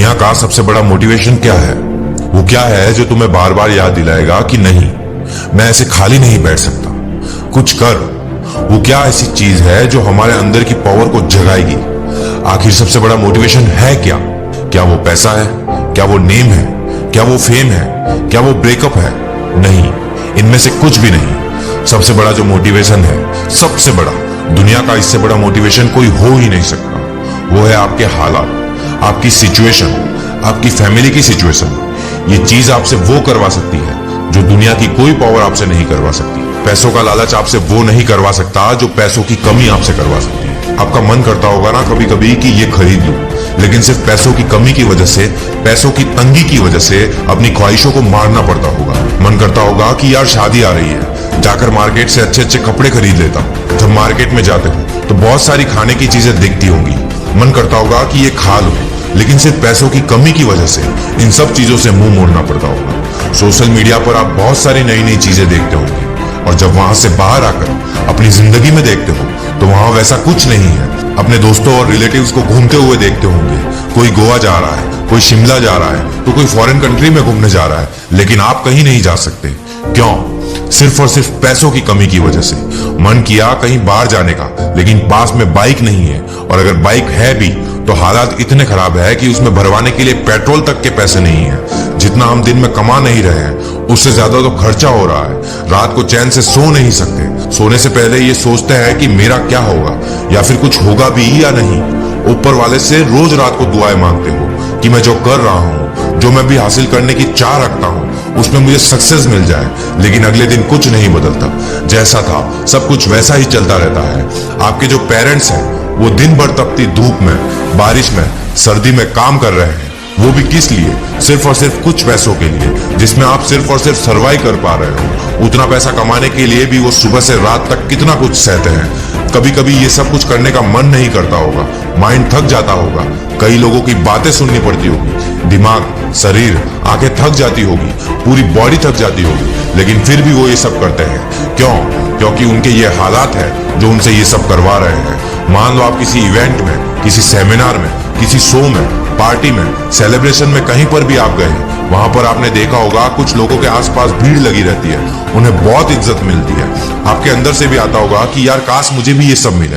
दुनिया का सबसे बड़ा मोटिवेशन क्या है? वो क्या है जो तुम्हें बार बार याद दिलाएगा कि नहीं, मैं ऐसे खाली नहीं बैठ सकता, कुछ कर। वो क्या ऐसी चीज है जो हमारे अंदर की पावर को जगाएगी? आखिर सबसे बड़ा मोटिवेशन है क्या? क्या वो पैसा है? क्या वो नेम है? क्या वो फेम है? क्या वो ब्रेकअप है? नहीं, इनमें से कुछ भी नहीं। सबसे बड़ा जो मोटिवेशन है, सबसे बड़ा, दुनिया का इससे बड़ा मोटिवेशन कोई हो ही नहीं सकता। वो है आपके हालात, आपकी सिचुएशन, आपकी फैमिली की सिचुएशन। ये चीज आपसे वो करवा सकती है जो दुनिया की कोई पावर आपसे नहीं करवा सकती। पैसों का लालच आपसे वो नहीं करवा सकता जो पैसों की कमी आपसे करवा सकती है। आपका मन करता होगा ना कभी कभी कि ये खरीद लूं, लेकिन सिर्फ पैसों की कमी की वजह से, पैसों की तंगी की वजह से अपनी ख्वाहिशों को मारना पड़ता होगा। मन करता होगा कि यार शादी आ रही है, जाकर मार्केट से अच्छे अच्छे कपड़े खरीद लेता हूं। जब मार्केट में जाते हो तो बहुत सारी खाने की चीजें दिखती होंगी, मन करता होगा कि ये खा लो, लेकिन सिर्फ पैसों की कमी की वजह से इन सब चीजों से मुंह मोड़ना पड़ता होगा। सोशल मीडिया पर आप बहुत सारी नई नई चीजें देखते होंगे, और जब वहां से बाहर आकर अपनी जिंदगी में देखते हो तो वहां वैसा कुछ नहीं है। अपने दोस्तों और रिलेटिव्स को घूमते हुए देखते होंगे, कोई गोवा जा रहा है, कोई शिमला जा रहा है, तो कोई फॉरेन कंट्री में घूमने जा रहा है, लेकिन आप कहीं नहीं जा सकते। क्यों? सिर्फ और सिर्फ पैसों की कमी की वजह से। मन किया कहीं बाहर जाने का, लेकिन पास में बाइक नहीं है, और अगर बाइक है भी तो हालात इतने खराब है कि उसमें भरवाने के लिए पेट्रोल तक के पैसे नहीं है। जितना हम दिन में कमा नहीं रहे हैं उससे ज्यादा तो खर्चा हो रहा है। रात को चैन से सो नहीं सकते, सोने से पहले ये सोचते हैं कि मेरा क्या होगा, या फिर कुछ होगा भी या नहीं। ऊपर वाले से रोज रात को दुआएं मांगते हो कि मैं जो कर रहा हूँ, जो मैं भी हासिल करने की चाह रखता हूँ, उसमें मुझे सक्सेस मिल जाए, लेकिन अगले दिन कुछ नहीं बदलता। जैसा था सब कुछ वैसा ही चलता रहता है। आपके जो पेरेंट्स हैं वो दिन भर तपती धूप में, बारिश में, सर्दी में काम कर रहे हैं, वो भी किस लिए? सिर्फ और सिर्फ कुछ पैसों के लिए, जिसमें आप सिर्फ और सिर्फ सरवाइव कर पा रहे हो। उतना पैसा कमाने के लिए भी वो सुबह से रात तक कितना कुछ सहते हैं। कभी कभी ये सब कुछ करने का मन नहीं करता होगा, माइंड थक जाता होगा, कई लोगों की बातें सुननी पड़ती होगी, दिमाग, शरीर, आंखें थक जाती होगी, पूरी बॉडी थक जाती होगी, लेकिन फिर भी वो ये सब करते हैं। क्यों? क्योंकि उनके ये हालात है जो उनसे ये सब करवा रहे हैं। मान लो आप किसी इवेंट में, किसी सेमिनार में, किसी शो में, पार्टी में, सेलिब्रेशन में, कहीं पर भी आप गए, वहां पर आपने देखा होगा कुछ लोगों के आसपास भीड़ लगी रहती है, उन्हें बहुत इज्जत मिलती है। आपके अंदर से भी आता होगा कि यार काश मुझे भी ये सब मिले,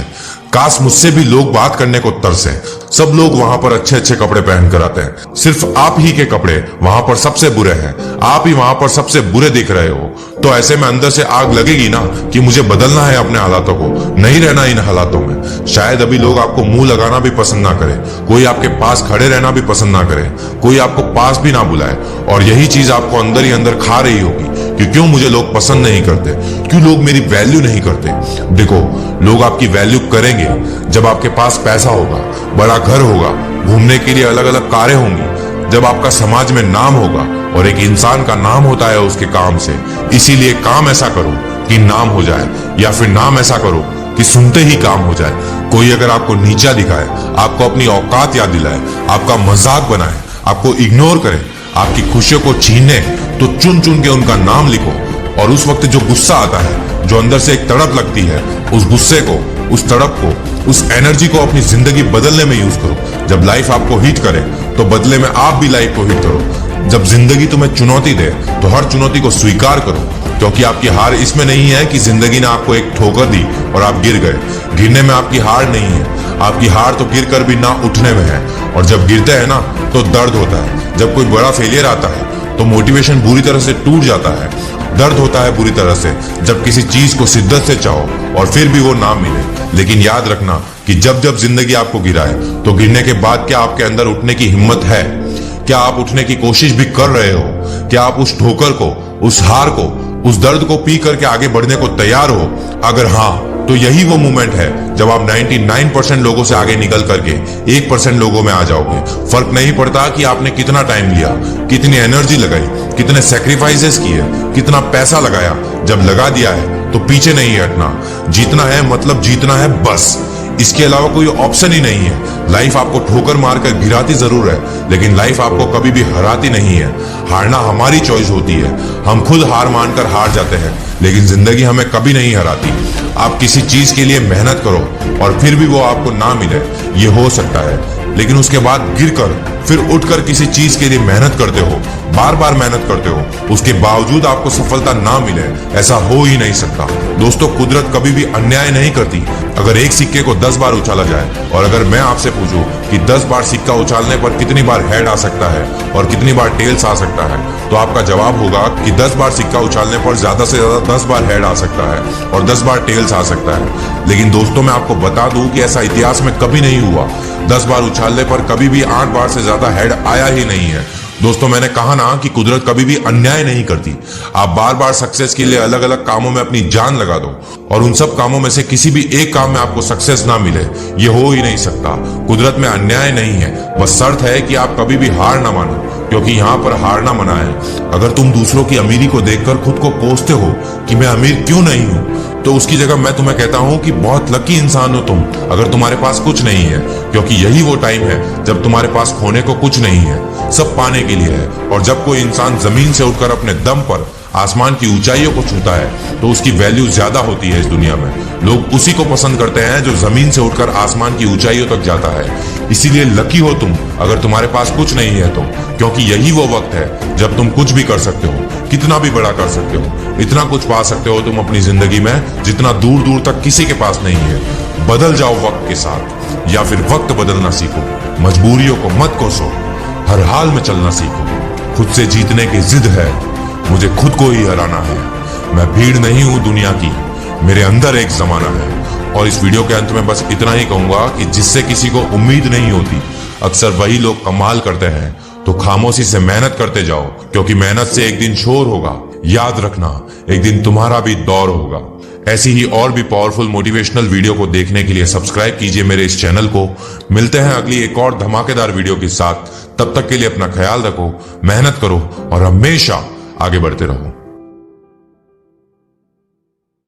काश मुझसे भी लोग बात करने को तरसे। सब लोग वहां पर अच्छे अच्छे कपड़े पहन कर आते हैं, सिर्फ आप ही के कपड़े वहां पर सबसे बुरे हैं, आप ही वहां पर सबसे बुरे दिख रहे हो। तो ऐसे में अंदर से आग लगेगी ना कि मुझे बदलना है अपने हालातों को, नहीं रहना इन हालातों में। शायद अभी लोग आपको मुंह लगाना भी पसंद ना करे, कोई आपके पास खड़े रहना भी पसंद ना करे, कोई आपको पास भी ना बुलाए, और यही चीज आपको अंदर ही अंदर खा रही होगी कि क्यों मुझे लोग पसंद नहीं करते, क्यों लोग मेरी वैल्यू नहीं करते। देखो, लोग आपकी वैल्यू करेंगे जब आपके पास पैसा होगा, बड़ा घर होगा, घूमने के लिए अलग अलग कारें होंगी, जब आपका समाज में नाम होगा, और एक इंसान का नाम होता है उसके काम से। इसीलिए काम ऐसा करो कि नाम हो जाए, या फिर नाम ऐसा करो कि सुनते ही काम हो जाए। कोई अगर आपको नीचा दिखाए, आपको अपनी औकात याद दिलाए, आपका मजाक बनाए, आपको इग्नोर करे, आपकी खुशियों को छीने, तो चुन चुन के उनका नाम लिखो। और उस वक्त जो गुस्सा आता है, जो अंदर से एक तड़प लगती है, उस गुस्से को, उस तड़प को, उस एनर्जी को अपनी जिंदगी बदलने में यूज करो। जब लाइफ आपको हिट करे तो बदले में आप भी लाइफ को हिट करो। जब जिंदगी तुम्हें चुनौती दे तो हर चुनौती को स्वीकार करो, क्योंकि आपकी हार इसमें नहीं है कि जिंदगी ने आपको एक ठोकर दी और आप गिर गए। गिरने में आपकी हार नहीं है, आपकी हार तो गिर कर भी ना उठने में है। और जब गिरते हैं ना तो दर्द होता है। जब कोई बड़ा फेलियर आता है तो मोटिवेशन बुरी तरह से टूट जाता है, दर्द होता है बुरी तरह से जब किसी चीज को शिद्दत से चाहो और फिर भी वो ना मिले। लेकिन याद रखना कि जब जब जिंदगी आपको गिराए तो गिरने के बाद क्या आपके अंदर उठने की हिम्मत है? क्या आप उठने की कोशिश भी कर रहे हो? क्या आप उस ठोकर को, उस हार को, उस दर्द को पी करके आगे बढ़ने को तैयार हो? अगर हाँ, तो यही वो मोमेंट है जब आप 99% लोगों से आगे निकल करके 1% लोगों में आ जाओगे। फर्क नहीं पड़ता कि आपने कितना टाइम लिया, कितनी एनर्जी लगाई, कितने सैक्रिफाइसेस किए, कितना पैसा लगाया। जब लगा दिया है तो पीछे नहीं हटना। जीतना है मतलब जीतना है, बस। इसके अलावा कोई ऑप्शन ही नहीं है। लाइफ आपको ठोकर मारकर गिराती जरूर है, लेकिन लाइफ आपको कभी भी हराती नहीं है। हारना हमारी चॉइस होती है, हम खुद हार मानकर हार जाते हैं, लेकिन जिंदगी हमें कभी नहीं हराती। आप किसी चीज के लिए मेहनत करो और फिर भी वो आपको ना मिले, ये हो सकता है, लेकिन उसके बाद गिरकर फिर उठकर किसी चीज के लिए मेहनत करते हो, बार बार मेहनत करते हो, उसके बावजूद आपको सफलता ना मिले, ऐसा हो ही नहीं सकता। दोस्तों, कुदरत कभी भी अन्याय नहीं करती। अगर एक सिक्के को 10 बार उछाला जाए और अगर मैं आपसे पूछूं कि 10 बार सिक्का उछालने पर कितनी बार हेड आ सकता है और कितनी बार टेल्स आ सकता है, तो आपका जवाब होगा कि 10 बार सिक्का उछालने पर ज्यादा से ज्यादा 10 बार हेड आ सकता है और 10 बार टेल्स आ सकता है। लेकिन दोस्तों, मैं आपको बता दूं कि ऐसा इतिहास में कभी नहीं हुआ। 10 बार उछालने पर कभी भी 8 बार से ज्यादा हेड आया ही नहीं है। दोस्तों, मैंने कहा ना कि कुदरत कभी भी अन्याय नहीं करती। आप बार बार सक्सेस के लिए अलग अलग कामों में अपनी जान लगा दो और उन सब कामों में से किसी भी एक काम में आपको सक्सेस ना मिले, ये हो ही नहीं सकता। कुदरत में अन्याय नहीं है, बस शर्त है कि आप कभी भी हार ना मानो, क्योंकि यहाँ पर हारना मना है। अगर तुम दूसरों की अमीरी को देखकर खुद को कोसते हो कि मैं अमीर क्यों नहीं हूँ, तो उसकी जगह मैं तुम्हें कहता हूँ कि बहुत लकी इंसान हो तुम अगर तुम्हारे पास कुछ नहीं है, क्योंकि यही वो टाइम है जब तुम्हारे पास खोने को कुछ नहीं है, सब पाने के लिए है। और जब कोई इंसान जमीन से उठकर अपने दम पर आसमान की ऊंचाइयों को छूता है, तो उसकी वैल्यू ज्यादा होती है इस दुनिया में। लोग उसी को पसंद करते हैं जो जमीन से उठकर आसमान की ऊंचाइयों तक जाता है। इसीलिए लकी हो तुम अगर तुम्हारे पास कुछ नहीं है तो, क्योंकि यही वो वक्त है जब तुम कुछ भी कर सकते हो, कितना भी बड़ा कर सकते हो। इतना कुछ पा सकते हो तुम अपनी जिंदगी में जितना दूर दूर तक किसी के पास नहीं है। बदल जाओ वक्त के साथ, या फिर वक्त बदलना सीखो। मजबूरियों को मत कोसो, हर हाल में चलना सीखो। खुद से जीतने की जिद है, मुझे खुद को ही हराना है। मैं भीड़ नहीं हूं दुनिया की, मेरे अंदर एक जमाना है। और इस वीडियो के अंत में बस इतना ही कहूंगा कि जिससे किसी को उम्मीद नहीं होती, अक्सर वही लोग कमाल करते हैं। तो खामोशी से मेहनत करते जाओ, क्योंकि मेहनत से एक दिन शोर होगा। याद रखना, एक दिन तुम्हारा भी दौर होगा। ऐसी ही और भी पावरफुल मोटिवेशनल वीडियो को देखने के लिए सब्सक्राइब कीजिए मेरे इस चैनल को। मिलते हैं अगली एक और धमाकेदार वीडियो के साथ। तब तक के लिए अपना ख्याल रखो, मेहनत करो और हमेशा आगे बढ़ते रहो।